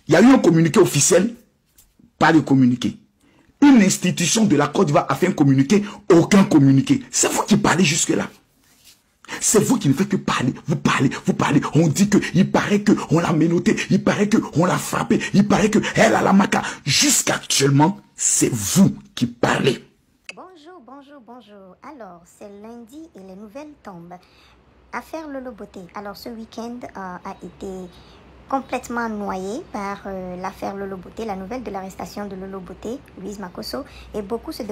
Il y a eu un communiqué officiel, pas de communiqué. Une institution de la Côte d'Ivoire a fait un communiqué, aucun communiqué. C'est vous qui parlez jusque-là. C'est vous qui ne faites que parler, vous parlez, vous parlez. On dit que, il paraît que on l'a menotté, il paraît que on l'a frappé, il paraît que elle a la maca. Jusqu'actuellement, c'est vous qui parlez. Bonjour, bonjour, bonjour. Alors, c'est lundi et les nouvelles tombent. Affaire Lolo Beauté. Alors, ce week-end a été complètement noyé par l'affaire Lolo Beauté, la nouvelle de l'arrestation de Lolo Beauté, Louise Makosso, et beaucoup se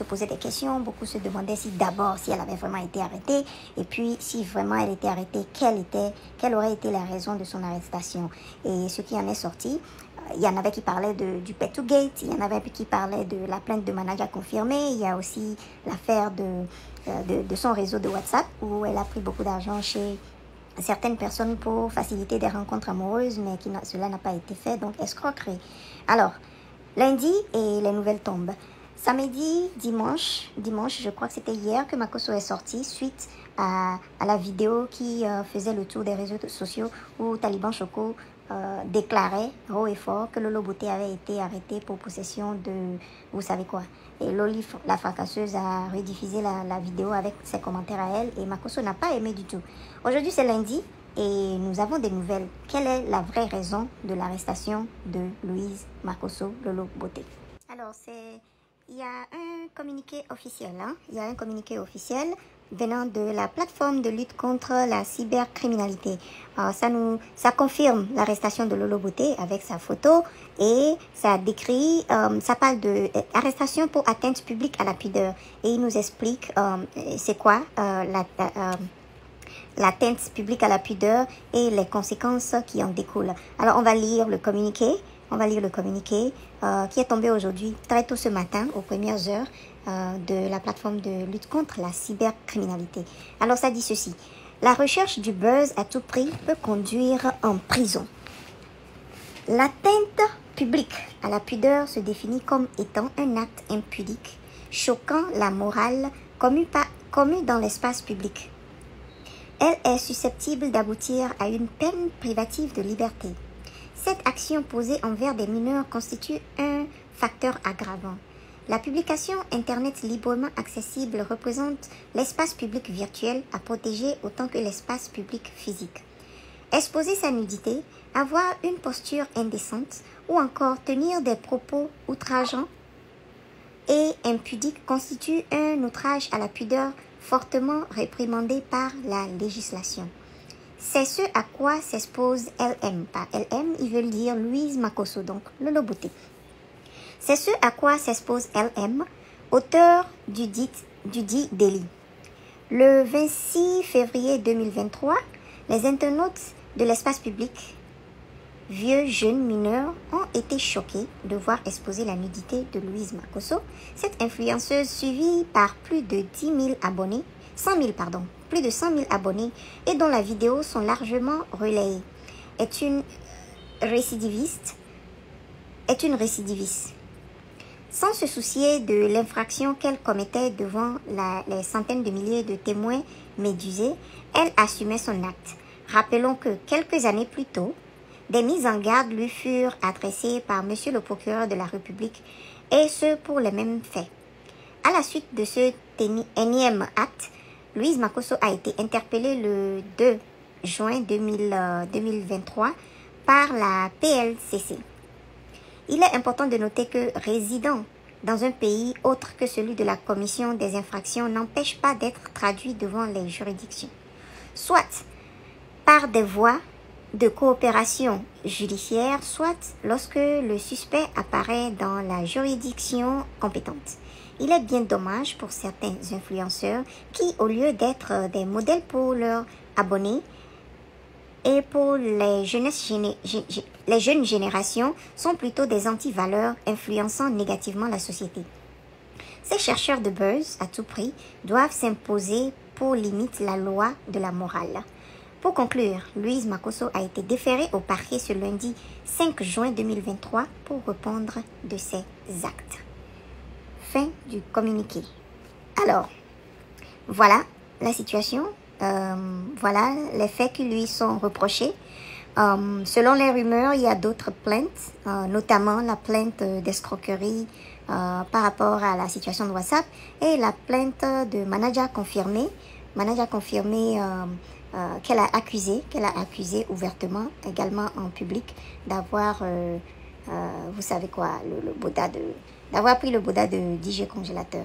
posaient des questions, beaucoup se demandaient si d'abord si elle avait vraiment été arrêtée, et puis si vraiment elle était arrêtée, quelle aurait été la raison de son arrestation. Et ce qui en est sorti, il y en avait qui parlaient du Petugate, il y en avait qui parlaient de la plainte de Manaja confirmée, il y a aussi l'affaire de son réseau de WhatsApp où elle a pris beaucoup d'argent chez certaines personnes pour faciliter des rencontres amoureuses, mais cela n'a pas été fait, donc escroquerie. Alors, lundi et les nouvelles tombent. Samedi, dimanche, je crois que c'était hier que Makosso est sortie suite à la vidéo qui faisait le tour des réseaux sociaux où Taliban Choco déclarait haut et fort que Lolo Beauté avait été arrêtée pour possession de, vous savez quoi. Et Loli, la fracasseuse, a rediffusé la vidéo avec ses commentaires à elle et Makosso n'a pas aimé du tout. Aujourd'hui, c'est lundi et nous avons des nouvelles. Quelle est la vraie raison de l'arrestation de Louise Makosso Lolo Beauté? Alors, il y a un communiqué officiel. Il y a un communiqué officiel venant de la plateforme de lutte contre la cybercriminalité. Ça confirme l'arrestation de Lolo Beauté avec sa photo et ça décrit, ça parle de arrestation pour atteinte publique à la pudeur. Et il nous explique c'est quoi l'atteinte publique à la pudeur et les conséquences qui en découlent. Alors, on va lire le communiqué. Qui est tombé aujourd'hui, très tôt ce matin, aux premières heures de la plateforme de lutte contre la cybercriminalité. Alors, ça dit ceci. La recherche du buzz à tout prix peut conduire en prison. L'atteinte publique à la pudeur se définit comme étant un acte impudique, choquant la morale, commis dans l'espace public. Elle est susceptible d'aboutir à une peine privative de liberté. Cette action posée envers des mineurs constitue un facteur aggravant. La publication Internet librement accessible représente l'espace public virtuel à protéger autant que l'espace public physique. Exposer sa nudité, avoir une posture indécente ou encore tenir des propos outrageants et impudiques constitue un outrage à la pudeur fortement réprimandé par la législation. C'est ce à quoi s'expose LM. Par LM, ils veulent dire Louise Makosso, donc Lolo Beauté. C'est ce à quoi s'expose LM, auteur du dit délit. Le 26 février 2023, les internautes de l'espace public, vieux, jeunes, mineurs, ont été choqués de voir exposer la nudité de Louise Makosso, cette influenceuse suivie par plus de 100 000 abonnés et dont la vidéo sont largement relayées, est une récidiviste. Sans se soucier de l'infraction qu'elle commettait devant les centaines de milliers de témoins médusés, elle assumait son acte. Rappelons que quelques années plus tôt, des mises en garde lui furent adressées par Monsieur le procureur de la République, et ce pour les mêmes faits. À la suite de ce énième acte, Louise Makosso a été interpellée le 2 juin 2023 par la PLCC. Il est important de noter que résidant dans un pays autre que celui de la commission des infractions n'empêche pas d'être traduit devant les juridictions, soit par des voies de coopération judiciaire, soit lorsque le suspect apparaît dans la juridiction compétente. Il est bien dommage pour certains influenceurs qui, au lieu d'être des modèles pour leurs abonnés et pour les jeunes générations, sont plutôt des antivaleurs influençant négativement la société. Ces chercheurs de buzz à tout prix doivent s'imposer pour limiter la loi de la morale. Pour conclure, Louise Makosso a été déférée au parquet ce lundi 5 juin 2023 pour répondre de ses actes. Fin du communiqué. Alors, voilà la situation. Voilà les faits qui lui sont reprochés. Selon les rumeurs, il y a d'autres plaintes, notamment la plainte d'escroquerie par rapport à la situation de WhatsApp et la plainte de Manager confirmée. Manager confirmé qu'elle a accusé ouvertement, également en public, d'avoir, vous savez quoi, d'avoir pris le boda de DJ Congélateur.